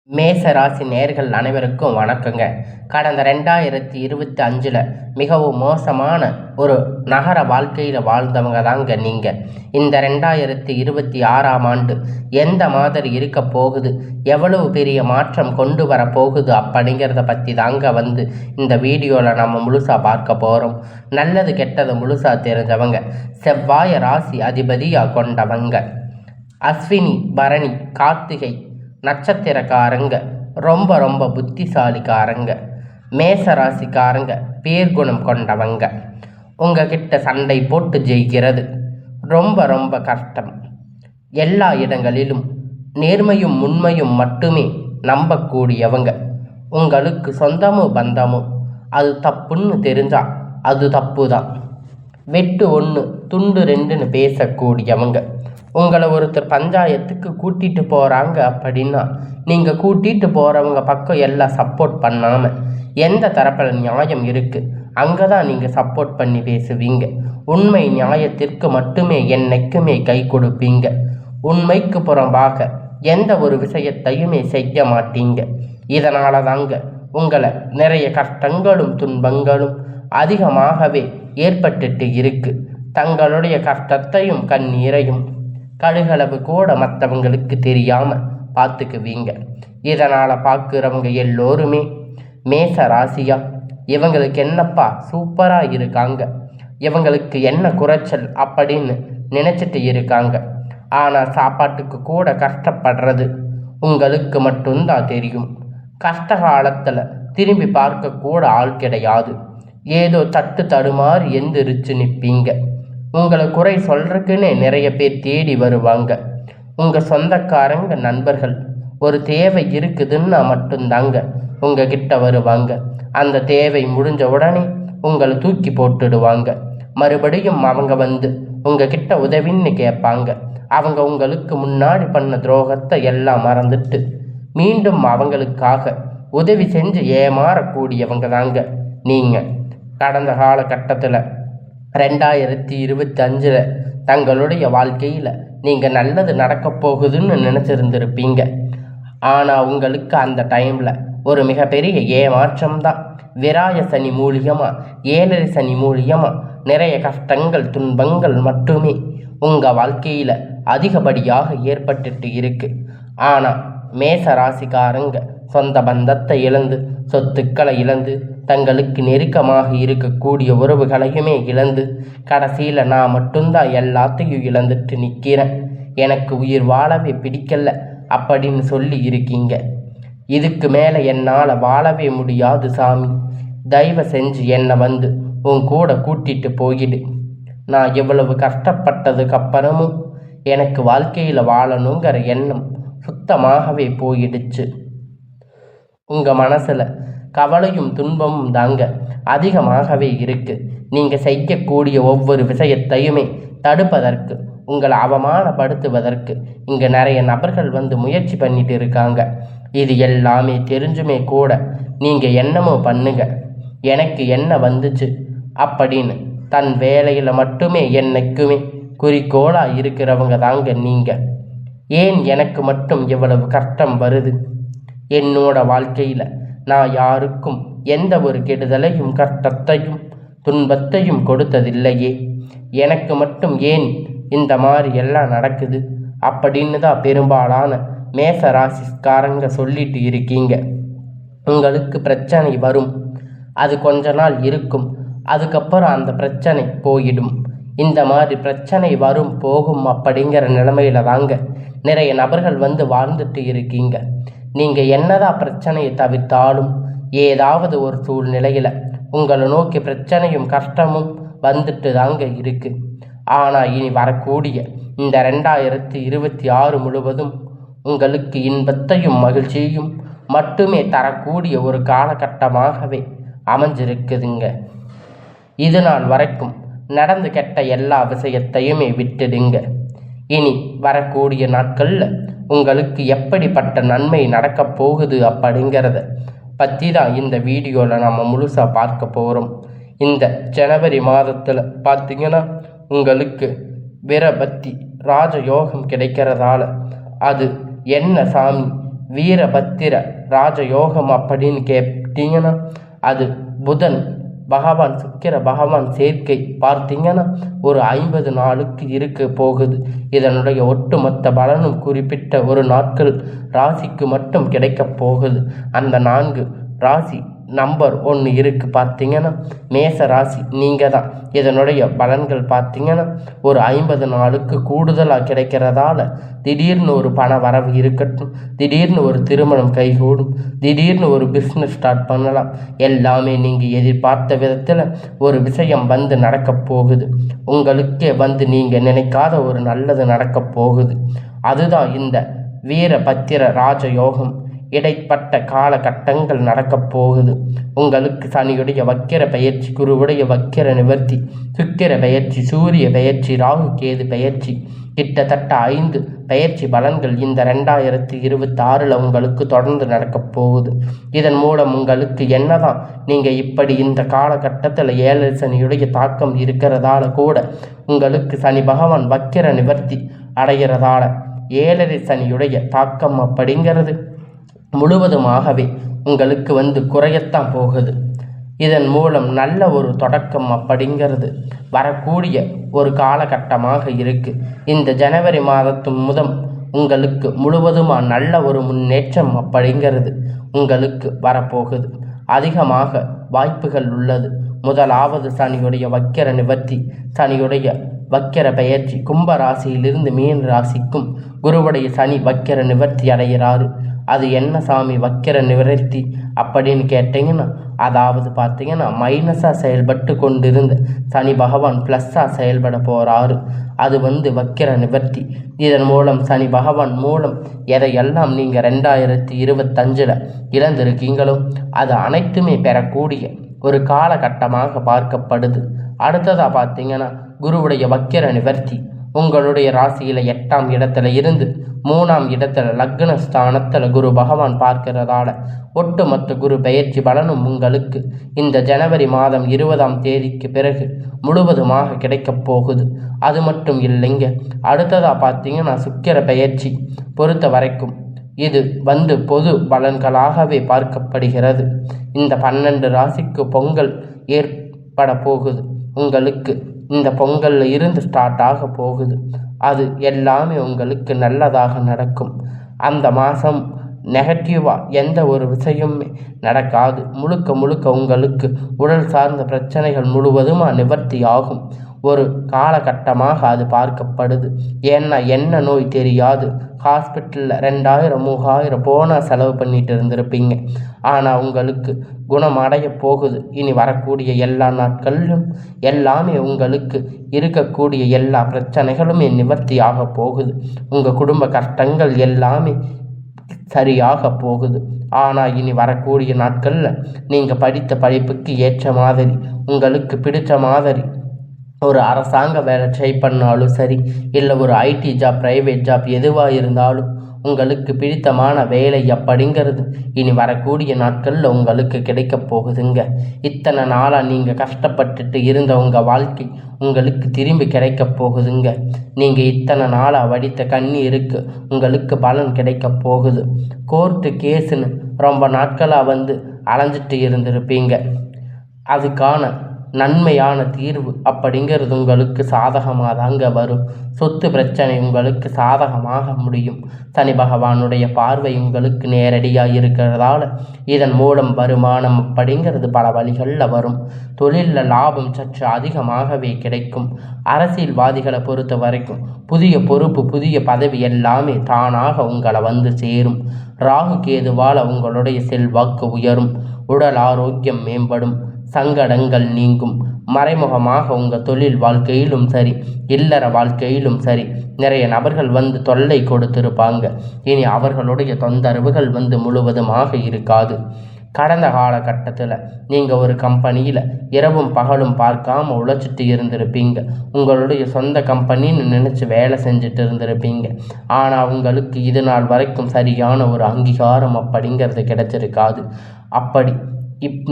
மேச ராசி நேயர்கள் அனைவருக்கும் வணக்கங்க. கடந்த 2025 மிகவும் மோசமான ஒரு நகர வாழ்க்கையில் வாழ்ந்தவங்க தாங்க நீங்கள். இந்த 2026ஆம் ஆண்டு எந்த மாதிரி இருக்க போகுது, எவ்வளவு பெரிய மாற்றம் கொண்டு வர போகுது அப்படிங்கிறத பற்றி தாங்க இந்த வீடியோவில் நம்ம முழுசாக பார்க்க போகிறோம். நல்லது கெட்டது முழுசாக தெரிஞ்சவங்க, செவ்வாய ராசி அதிபதியாக கொண்டவங்க, அஸ்வினி பரணி கார்த்திகை நட்சத்திரக்காரங்க, ரொம்ப புத்திசாலிக்காரங்க, மேச ராசிக்காரங்க, பேர்குணம் கொண்டவங்க. உங்ககிட்ட சண்டை போட்டு ஜெயிக்கிறது ரொம்ப கஷ்டம். எல்லா இடங்களிலும் நேர்மையும் உண்மையும் மட்டுமே நம்பக்கூடியவங்க. உங்களுக்கு சொந்தமும் பந்தமும் அது தப்புன்னு தெரிஞ்சா அது தப்பு தான். வெட்டு 1 துண்டு 2ன்னு பேசக்கூடியவங்க. உங்களை ஒருத்தர் பஞ்சாயத்துக்கு கூட்டிகிட்டு போகிறாங்க அப்படின்னா நீங்கள் கூட்டிகிட்டு போகிறவங்க பக்கம் எல்லாம் சப்போர்ட் பண்ணாமல் எந்த தரப்பில் நியாயம் இருக்குது அங்கே தான் நீங்கள் சப்போர்ட் பண்ணி பேசுவீங்க. உண்மை நியாயத்திற்கு மட்டுமே என்னைக்குமே கை கொடுப்பீங்க. உண்மைக்கு புறம்பாக எந்த ஒரு விஷயத்தையுமே செய்ய மாட்டீங்க. இதனால தாங்க உங்களை நிறைய கஷ்டங்களும் துன்பங்களும் அதிகமாகவே ஏற்பட்டுட்டு இருக்கு. தங்களுடைய கஷ்டத்தையும் கண்ணீரையும் கடுகளவு கூட மற்றவங்களுக்கு தெரியாமல் பார்த்துக்குவீங்க. இதனால் பார்க்குறவங்க எல்லோருமே மேச ராசியா, இவங்களுக்கு என்னப்பா சூப்பராக இருக்காங்க, இவங்களுக்கு என்ன குறைச்சல் அப்படின்னு நினச்சிட்டு இருக்காங்க. ஆனால் சாப்பாட்டுக்கு கூட கஷ்டப்படுறது உங்களுக்கு மட்டும்தான் தெரியும். கஷ்ட காலத்தில் திரும்பி பார்க்கக்கூட ஆள் கிடையாது. ஏதோ தட்டு தடுமாறி எந்திரிச்சு நிற்பீங்க. உங்களை குறை சொல்றதுக்குன்னே நிறைய பேர் தேடி வருவாங்க. உங்கள் சொந்தக்காரங்க நண்பர்கள் ஒரு தேவை இருக்குதுன்னா மட்டும்தாங்க உங்ககிட்ட வருவாங்க. அந்த தேவை முடிஞ்ச உடனே உங்களை தூக்கி போட்டுடுவாங்க. மறுபடியும் அவங்க உங்ககிட்ட உதவின்னு கேட்பாங்க. அவங்க உங்களுக்கு முன்னாடி பண்ண துரோகத்தை எல்லாம் மறந்துட்டு மீண்டும் அவங்களுக்காக உதவி செஞ்சு ஏமாறக்கூடியவங்க தாங்க நீங்கள். கடந்த காலகட்டத்தில் 2025 தங்களுடைய வாழ்க்கையில் நீங்கள் நல்லது நடக்க போகுதுன்னு நினச்சிருந்துருப்பீங்க. ஆனால் உங்களுக்கு அந்த டைமில் ஒரு மிகப்பெரிய ஏமாற்றம் தான். விராய சனி மூலியமாக 7 சனி மூலியமாக நிறைய கஷ்டங்கள் துன்பங்கள் மட்டுமே உங்கள் வாழ்க்கையில் அதிகப்படியாக ஏற்பட்டுட்டு இருக்கு. ஆனால் மேச ராசிக்காரங்க சொந்த பந்தத்தை இழந்து, சொத்துக்களை இழந்து, தங்களுக்கு நெருக்கமாக இருக்கக்கூடிய உறவுகளையுமே இழந்து, கடைசியில் நான் மட்டும்தான் எல்லாத்தையும் இழந்துட்டு நிற்கிறேன், எனக்கு உயிர் வாழவே பிடிக்கல அப்படின்னு சொல்லி இருக்கீங்க. இதுக்கு மேலே என்னால் வாழவே முடியாது சாமி, தயவு செஞ்சு என்னை உன் கூட கூட்டிட்டு போயிடு. நான் எவ்வளவு கஷ்டப்பட்டதுக்கு அப்புறமும் எனக்கு வாழ்க்கையில் வாழணுங்கிற எண்ணம் சுத்தமாகவே போயிடுச்சு. உங்கள் மனசில் கவலையும் துன்பமும் தாங்க அதிகமாகவே இருக்குது. நீங்கள் செய்யக்கூடிய ஒவ்வொரு விஷயத்தையுமே தடுப்பதற்கு, உங்களை அவமானப்படுத்துவதற்கு இங்கே நிறைய நபர்கள் முயற்சி பண்ணிட்டு இருக்காங்க. இது எல்லாமே தெரிஞ்சுமே கூட நீங்கள் என்னமோ பண்ணுங்க, எனக்கு என்ன வந்துச்சு அப்படின்னு தன் வேலையில் மட்டுமே என்னைக்குமே குறிக்கோளாக இருக்கிறவங்க தாங்க நீங்கள். ஏன் எனக்கு மட்டும் இவ்வளவு கஷ்டம் வருது? என்னோட வாழ்க்கையில் நான் யாருக்கும் எந்த ஒரு கெடுதலையும் கஷ்டத்தையும் துன்பத்தையும் கொடுத்ததில்லையே, எனக்கு மட்டும் ஏன் இந்த மாதிரி எல்லாம் நடக்குது அப்படின்னு தான் பெரும்பாலான மேச ராசிக்காரங்க சொல்லிட்டு இருக்கீங்க. உங்களுக்கு பிரச்சனை வரும், அது கொஞ்ச நாள் இருக்கும், அதுக்கப்புறம் அந்த பிரச்சனை போயிடும். இந்த மாதிரி பிரச்சனை வரும் போகும் அப்படிங்கிற நிலைமையில தாங்க நிறைய நபர்கள் வாழ்ந்துட்டு இருக்கீங்க. நீங்கள் என்னதான் பிரச்சனையை தவிர்த்தாலும் ஏதாவது ஒரு சூழ்நிலையில் உங்களை நோக்கி பிரச்சனையும் கஷ்டமும் வந்துட்டு தாங்க இருக்கு. ஆனால் இனி வரக்கூடிய இந்த 2026 முழுவதும் உங்களுக்கு இன்பத்தையும் மகிழ்ச்சியையும் மட்டுமே தரக்கூடிய ஒரு காலகட்டமாகவே அமைஞ்சிருக்குதுங்க. இது நாள் வரைக்கும் நடந்து கெட்ட எல்லா விஷயத்தையுமே விட்டுடுங்க. இனி வரக்கூடிய நாட்களில் உங்களுக்கு எப்படிப்பட்ட நன்மை நடக்க போகுது அப்படிங்கிறத பற்றி தான் இந்த வீடியோவில் நம்ம முழுசாக பார்க்க போகிறோம். இந்த ஜனவரி மாதத்தில் பார்த்திங்கன்னா உங்களுக்கு வீரபத்தி ராஜயோகம் கிடைக்கிறதால அது என்ன சாமி வீரபத்திர ராஜயோகம் அப்படின்னு கேட்டீங்கன்னா அது புதன் பகவான் சுக்கிர பகவான் சேர்க்கை பார்த்தீங்கன்னா ஒரு 50 நாளுக்கு இருக்க போகுது. இதனுடைய ஒட்டுமொத்த பலனும் குறிப்பிட்ட ஒரு நாட்கள் ராசிக்கு மட்டும் கிடைக்க போகுது. அந்த 4 ராசி நம்பர் 1 இருக்குது பார்த்தீங்கன்னா மேச ராசி. நீங்கள் தான் இதனுடைய பலன்கள் பார்த்தீங்கன்னா ஒரு 50 நாளுக்கு கூடுதலாக கிடைக்கிறதால திடீர்னு ஒரு பண வரவு இருக்கட்டும், திடீர்னு ஒரு திருமணம் கைகூடும், திடீர்னு ஒரு பிஸ்னஸ் ஸ்டார்ட் பண்ணலாம். எல்லாமே நீங்கள் எதிர்பார்த்த விதத்தில் ஒரு விஷயம் வந்து நடக்கப் போகுது. உங்களுக்கே வந்து நீங்கள் நினைக்காத ஒரு நல்லது நடக்கப் போகுது. அதுதான் இந்த வீரபத்திர ராஜயோகம். இடைப்பட்ட காலகட்டங்கள் நடக்கப் போகுது. உங்களுக்கு சனியுடைய வக்கிர பயிற்சி, குருவுடைய வக்கிர நிவர்த்தி, சுக்கிர பயிற்சி, சூரிய பயிற்சி, ராகு கேது பயிற்சி, கிட்டத்தட்ட 5 பயிற்சி பலன்கள் இந்த 2026 உங்களுக்கு தொடர்ந்து நடக்கப் போகுது. இதன் மூலம் உங்களுக்கு என்னதான் நீங்கள் இப்படி இந்த காலகட்டத்தில் 7 சனியுடைய தாக்கம் இருக்கிறதால கூட உங்களுக்கு சனி பகவான் வக்கிர நிவர்த்தி அடைகிறதால 7 சனியுடைய தாக்கம் அப்படிங்கிறது முழுவதுமாகவே உங்களுக்கு வந்து குறையத்தான் போகுது. இதன் மூலம் நல்ல ஒரு தொடக்கம் அப்படிங்கிறது வரக்கூடிய ஒரு காலகட்டமாக இருக்குது. இந்த ஜனவரி மாதத்து முதல் உங்களுக்கு முழுவதுமாக நல்ல ஒரு முன்னேற்றம் அப்படிங்கிறது உங்களுக்கு வரப்போகுது. அதிகமாக வாய்ப்புகள் உள்ளது. முதலாவது சனியுடைய வக்கிர நிவர்த்தி, சனியுடைய வக்கிர பெயர்ச்சி கும்ப ராசியிலிருந்து மீன ராசிக்கும் குருவுடைய சனி வக்கிர நிவர்த்தி அடைகிறாரு. அது என்ன சாமி வக்கிர நிவர்த்தி அப்படின்னு கேட்டிங்கன்னா, அதாவது பார்த்தீங்கன்னா மைனஸாக செயல்பட்டு கொண்டிருந்த சனி பகவான் ப்ளஸ்ஸாக செயல்பட போகிறாரு. அது வந்து வக்கிர நிவர்த்தி. இதன் மூலம் சனி பகவான் மூலம் எதையெல்லாம் நீங்கள் 2025 இழந்திருக்கீங்களோ அது அனைத்துமே பெறக்கூடிய ஒரு காலகட்டமாக பார்க்கப்படுது. அடுத்ததாக பார்த்தீங்கன்னா குருவுடைய வக்கிர நிவர்த்தி உங்களுடைய ராசியில் 8ஆம் இடத்துல இருந்து 3ஆம் இடத்துல லக்ன ஸ்தானத்தில் குரு பகவான் பார்க்கிறதால ஒட்டுமொத்த குரு பெயர்ச்சி பலனும் உங்களுக்கு இந்த ஜனவரி மாதம் 20ஆம் தேதிக்கு பிறகு முழுவதுமாக கிடைக்கப் போகுது. அது மட்டும் இல்லைங்க, அடுத்ததாக பார்த்தீங்கன்னா சுக்கிர பெயர்ச்சி பொறுத்த வரைக்கும் இது வந்து பொது பலன்களாகவே பார்க்கப்படுகிறது. இந்த 12 ராசிக்கு பொங்கல் ஏற்பட போகுது. உங்களுக்கு இந்த பொங்கலில் இருந்து ஸ்டார்ட் ஆக போகுது. அது எல்லாமே உங்களுக்கு நல்லதாக நடக்கும். அந்த மாதம் நெகட்டிவாக எந்த ஒரு விஷயமுமே நடக்காது. முழுக்க முழுக்க உங்களுக்கு உடல் சார்ந்த பிரச்சனைகள் முழுவதுமாக நிவர்த்தி ஆகும் ஒரு காலகட்டமாக அது பார்க்கப்படுது. ஏன்னா என்ன நோய் தெரியாது. ஹாஸ்பிட்டலில் 2000 3000 போனால் செலவு பண்ணிட்டு இருந்திருப்பீங்க. ஆனால் உங்களுக்கு குணமடைய போகுது. இனி வரக்கூடிய எல்லா நாட்களிலும் எல்லாமே உங்களுக்கு இருக்கக்கூடிய எல்லா பிரச்சனைகளுமே நிவர்த்தி ஆக போகுது. உங்கள் குடும்ப கஷ்டங்கள் எல்லாமே சரியாக போகுது. ஆனால் இனி வரக்கூடிய நாட்களில் நீங்கள் படித்த படிப்புக்கு ஏற்ற மாதிரி உங்களுக்கு பிடித்த மாதிரி ஒரு அரசாங்க வேலை ட்ரை பண்ணாலும் சரி, இல்லை ஒரு ஐடி ஜாப், ப்ரைவேட் ஜாப் எதுவாக இருந்தாலும் உங்களுக்கு பிடித்தமான வேலை அப்படிங்கிறது இனி வரக்கூடிய நாட்களில் உங்களுக்கு கிடைக்க போகுதுங்க. இத்தனை நாளாக நீங்கள் கஷ்டப்பட்டுட்டு இருந்த உங்கள் வாழ்க்கை உங்களுக்கு திரும்பி கிடைக்க போகுதுங்க. நீங்கள் இத்தனை நாளாக வடித்த கண்ணீருக்கு உங்களுக்கு பலன் கிடைக்க போகுது. கோர்ட்டு கேஸுன்னு ரொம்ப நாட்களாக வந்து அலைஞ்சிட்டு இருந்திருப்பீங்க. அதுக்கான நன்மையான தீர்வு அப்படிங்கிறது உங்களுக்கு சாதகமாக தாங்க வரும். சொத்து பிரச்சனை உங்களுக்கு சாதகமாக முடியும். சனி பகவானுடைய பார்வை உங்களுக்கு நேரடியாக இருக்கிறதால இதன் மூலம் வருமானம் அப்படிங்கிறது பல வழிகளில் வரும். தொழிலில் லாபம் சற்று அதிகமாகவே கிடைக்கும். அரசியல்வாதிகளை பொறுத்த வரைக்கும் புதிய பொறுப்பு, புதிய பதவி எல்லாமே தானாக உங்களை வந்து சேரும். ராகு கேதுவால் உங்களுடைய செல்வாக்கு உயரும். உடல் ஆரோக்கியம் மேம்படும். சங்கடங்கள் நீங்கும். மறைமுகமாக உங்கள் தொழில் வாழ்க்கையிலும் சரி, இல்லற வாழ்க்கையிலும் சரி நிறைய நபர்கள் வந்து தொல்லை கொடுத்திருப்பாங்க. இனி அவர்களுடைய தொந்தரவுகள் வந்து முழுவதுமாக இருக்காது. கடந்த காலகட்டத்தில் நீங்கள் ஒரு கம்பெனியில் இரவும் பகலும் பார்க்காம உழைச்சிட்டு இருந்திருப்பீங்க. உங்களுடைய சொந்த கம்பெனின்னு நினச்சி வேலை செஞ்சுட்டு இருந்திருப்பீங்க. ஆனால் உங்களுக்கு இது நாள் வரைக்கும் சரியான ஒரு அங்கீகாரம் அப்படிங்கிறது கிடைச்சிருக்காது. அப்படி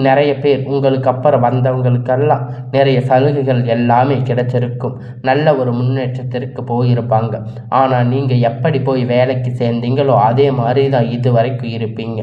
நிறைய பேர் உங்களுக்கு அப்புறம் வந்தவங்களுக்கெல்லாம் நிறைய சலுகைகள் எல்லாமே கிடைச்சிருக்கும். நல்ல ஒரு முன்னேற்றத்திற்கு போயிருப்பாங்க. ஆனால் நீங்கள் எப்படி போய் வேலைக்கு சேர்ந்தீங்களோ அதே மாதிரி தான் இது வரைக்கும் இருப்பீங்க.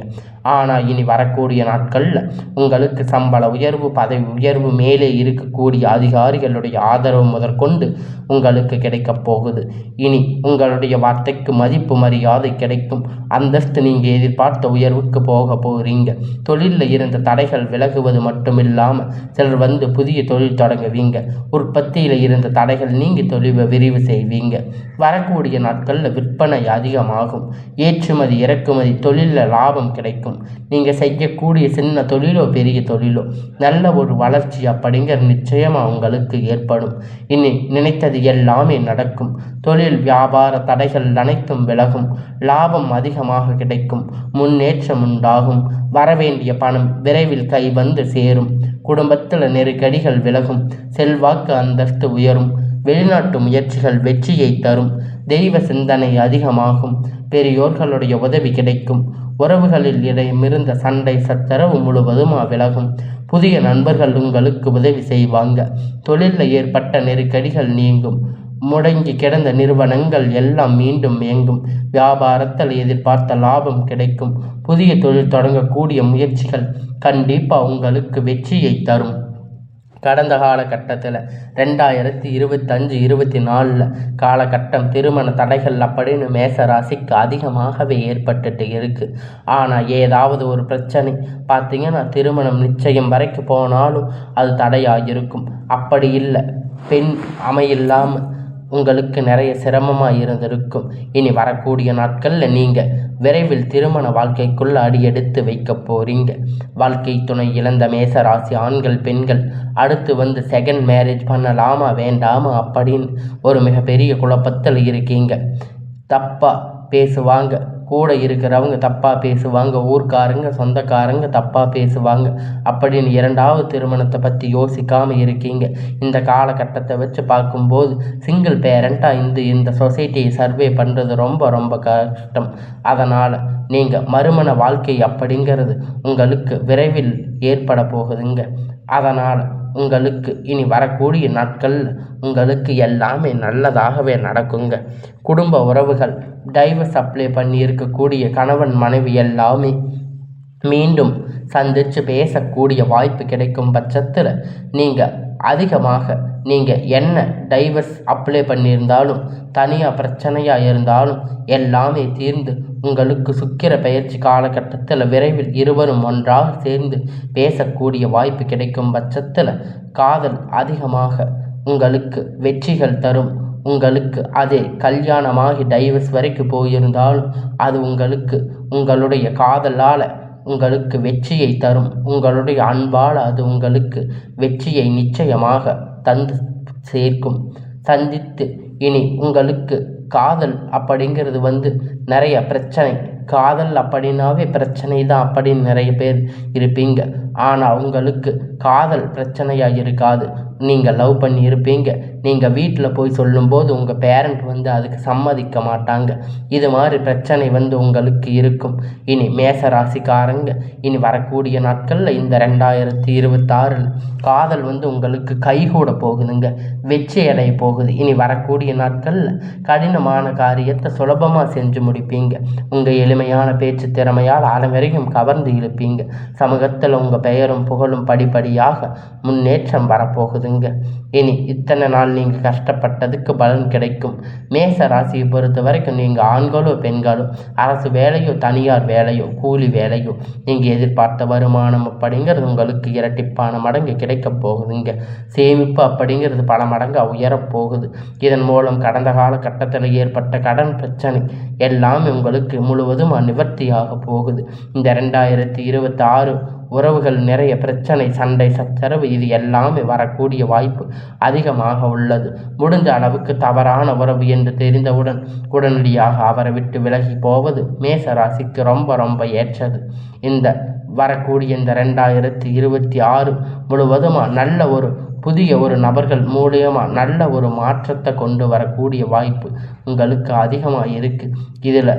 ஆனால் இனி வரக்கூடிய நாட்களில் உங்களுக்கு சம்பள உயர்வு, பதவி உயர்வு, மேலே இருக்கக்கூடிய அதிகாரிகளுடைய ஆதரவு முதற்கொண்டு உங்களுக்கு கிடைக்கப் போகுது. இனி உங்களுடைய வார்த்தைக்கு மதிப்பு மரியாதை கிடைக்கும். அந்தஸ்து நீங்கள் எதிர்பார்த்த உயர்வுக்கு போக போகிறீங்க. தொழிலில் இருந்த தடைகள் விலகுவது மட்டுமில்லாமல் சிலர் வந்து புதிய தொழில் தொடங்குவீங்க. உற்பத்தியில் இருந்த தடைகள் நீங்கி தொழிலை விரிவு செய்வீங்க. வரக்கூடிய நாட்களில் விற்பனை அதிகமாகும். ஏற்றுமதி இறக்குமதி தொழிலில் லாபம் கிடைக்கும். நீங்கள் செய்யக்கூடிய சின்ன தொழிலோ பெரிய தொழிலோ நல்ல ஒரு வளர்ச்சி அப்படிங்கிற நிச்சயமாக உங்களுக்கு ஏற்படும். இனி நினைத்தது எல்லாமே நடக்கும். தொழில் வியாபார தடைகள் அனைத்தும் விலகும். லாபம் அதிகமாக கிடைக்கும். முன்னேற்றம் உண்டாகும். வரவேண்டிய பணம் விரைவில் கை வந்து சேரும். குடும்பத்தில் நெருக்கடிகள் விலகும். செல்வாக்கு அந்தஸ்து உயரும். வெளிநாட்டு முயற்சிகள் வெற்றியை தரும். தெய்வ சிந்தனை அதிகமாகும். பெரியோர்களுடைய உதவி கிடைக்கும். உறவுகளில் இடமிருந்த சண்டை சச்சரவு முழுவதும் விலகும். புதிய நண்பர்கள் உங்களுக்கு உதவி செய்வாங்க. தொழிலில் ஏற்பட்ட நெருக்கடிகள் நீங்கும். முடங்கி கிடந்த நிறுவனங்கள் எல்லாம் மீண்டும் இயங்கும். வியாபாரத்தில் எதிர்பார்த்த லாபம் கிடைக்கும். புதிய தொழில் தொடங்கக்கூடிய முயற்சிகள் கண்டிப்பாக உங்களுக்கு வெற்றியை தரும். கடந்த காலகட்டத்தில் 2025-24 காலகட்டம் திருமண தடைகள் அப்படின்னு மேச ராசிக்கு அதிகமாகவே ஏற்பட்டுட்டு இருக்குது. ஆனால் ஏதாவது ஒரு பிரச்சனை பார்த்தீங்கன்னா திருமணம் நிச்சயம் வரைக்கும் போனாலும் அது தடையாகிருக்கும். அப்படி இல்லை, பெண் அமையில்லாமல் உங்களுக்கு நிறைய சிரமமாக இருந்திருக்கும். இனி வரக்கூடிய நாட்களில் நீங்கள் விரைவில் திருமண வாழ்க்கைக்குள்ள அடியெடுத்து வைக்க போகிறீங்க. வாழ்க்கை துணை இழந்த மேசராசி ஆண்கள் பெண்கள் அடுத்து வந்து செகண்ட் மேரேஜ் பண்ணலாமா வேண்டாமா அப்படின்னு ஒரு மிகப்பெரிய குழப்பத்தில் இருக்கீங்க. தப்பாக பேசுவாங்க, கூட இருக்கிறவங்க தப்பாக பேசுவாங்க, ஊர்க்காரங்க சொந்தக்காரங்க தப்பாக பேசுவாங்க அப்படின்னு இரண்டாவது திருமணத்தை பற்றி யோசிக்காமல் இருக்கீங்க. இந்த காலகட்டத்தை வச்சு பார்க்கும்போது சிங்கிள் பேரண்ட்டாக இந்த சொசைட்டியை சர்வே பண்ணுறது ரொம்ப ரொம்ப கஷ்டம். அதனால் நீங்கள் மறுமண வாழ்க்கை அப்படிங்கிறது உங்களுக்கு விரைவில் ஏற்பட போகுதுங்க. அதனால் உங்களுக்கு இனி வரக்கூடிய நாட்களில் உங்களுக்கு எல்லாமே நல்லதாகவே நடக்குங்க. குடும்ப உறவுகள் டைவர்ஸ் அப்ளை பண்ணி இருக்கக்கூடிய கணவன் மனைவி எல்லாமே மீண்டும் சந்தித்து பேசக்கூடிய வாய்ப்பு கிடைக்கும் பட்சத்தில் நீங்கள் என்ன டைவர்ஸ் அப்ளை பண்ணியிருந்தாலும் தனியாக பிரச்சனையாக இருந்தாலும் எல்லாமே தீர்ந்து உங்களுக்கு சுக்கிர பயிற்சி காலகட்டத்தில் விரைவில் இருவரும் ஒன்றாக சேர்ந்து பேசக்கூடிய வாய்ப்பு கிடைக்கும் பட்சத்தில் காதல் அதிகமாக உங்களுக்கு வெற்றிகள் தரும். உங்களுக்கு அதே கல்யாணமாகி டைவர்ஸ் வரைக்கும் போயிருந்தாலும் அது உங்களுடைய காதலால் உங்களுக்கு வெற்றியை தரும். உங்களுடைய அன்பால் அது உங்களுக்கு வெற்றியை நிச்சயமாக தந்து சேர்க்கும். சந்தித்து இனி உங்களுக்கு காதல் அப்படிங்கிறது நிறைய பிரச்சனை. காதல் அப்படின்னாவே பிரச்சனை தான் அப்படின்னு நிறைய பேர் இருப்பீங்க. ஆனால் உங்களுக்கு காதல் பிரச்சனையாக இருக்காது. நீங்கள் லவ் பண்ணி இருப்பீங்க. நீங்கள் வீட்டில் போய் சொல்லும்போது உங்கள் பேரண்ட் அதுக்கு சம்மதிக்க மாட்டாங்க. இது மாதிரி பிரச்சனை உங்களுக்கு இருக்கும். இனி மேச ராசிக்காரங்க இனி வரக்கூடிய நாட்களில் இந்த 2026 காதல் உங்களுக்கு கைகூட போகுதுங்க. வெற்றி அடைய போகுது. இனி வரக்கூடிய நாட்களில் கடினமான காரியத்தை சுலபமாக செஞ்சு முடிப்பீங்க. உங்கள் எளிமையான பேச்சு திறமையால் அனைவரையும் கவர்ந்து இழுப்பீங்க. சமூகத்தில் உங்கள் பெயரும் புகழும் படிப்படியாக முன்னேற்றம் வரப்போகுதுங்க. இனி இத்தனை நாள் நீங்கள் கஷ்டப்பட்டதுக்கு பலன் கிடைக்கும். மேச ராசியை பொறுத்த வரைக்கும் நீங்கள் ஆண்களோ பெண்களோ அரசு வேலையோ தனியார் வேலையோ கூலி வேலையோ நீங்கள் எதிர்பார்த்த வருமானம் அப்படிங்கிறது உங்களுக்கு இரட்டிப்பான மடங்கு கிடைக்க போகுதுங்க. சேமிப்பு அப்படிங்கிறது பல மடங்கு உயரப்போகுது. இதன் மூலம் கடந்த காலகட்டத்தில் ஏற்பட்ட கடன் பிரச்சனை எல்லாமே உங்களுக்கு முழுவதும் நிவர்த்தியாக போகுது. இந்த 2026 உறவுகள் நிறைய பிரச்சனை சண்டை சச்சரவு இது எல்லாமே வரக்கூடிய வாய்ப்பு அதிகமாக உள்ளது. முடிஞ்ச அளவுக்கு தவறான உறவு என்று தெரிந்தவுடன் உடனடியாக அவரை விட்டு விலகி போவது மேச ராசிக்கு ரொம்ப ரொம்ப ஏற்றது. இந்த வரக்கூடிய இந்த 2026 முழுவதும் நல்ல ஒரு புதிய ஒரு நபர்கள் மூலியமாக நல்ல ஒரு மாற்றத்தை கொண்டு வரக்கூடிய வாய்ப்பு உங்களுக்கு அதிகமாக இருக்குது. இதில்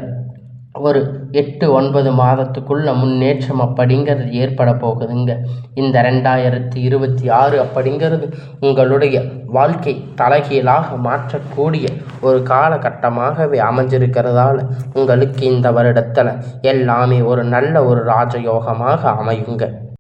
ஒரு 8-9 மாதத்துக்குள்ள முன்னேற்றம் அப்படிங்கிறது ஏற்பட போகுதுங்க. இந்த 2026 அப்படிங்கிறது உங்களுடைய வாழ்க்கை தலைகீழாக மாற்றக்கூடிய ஒரு காலகட்டமாகவே அமைஞ்சிருக்கிறதால உங்களுக்கு இந்த வருடத்தில் எல்லாமே ஒரு நல்ல ஒரு ராஜயோகமாக அமையுங்க.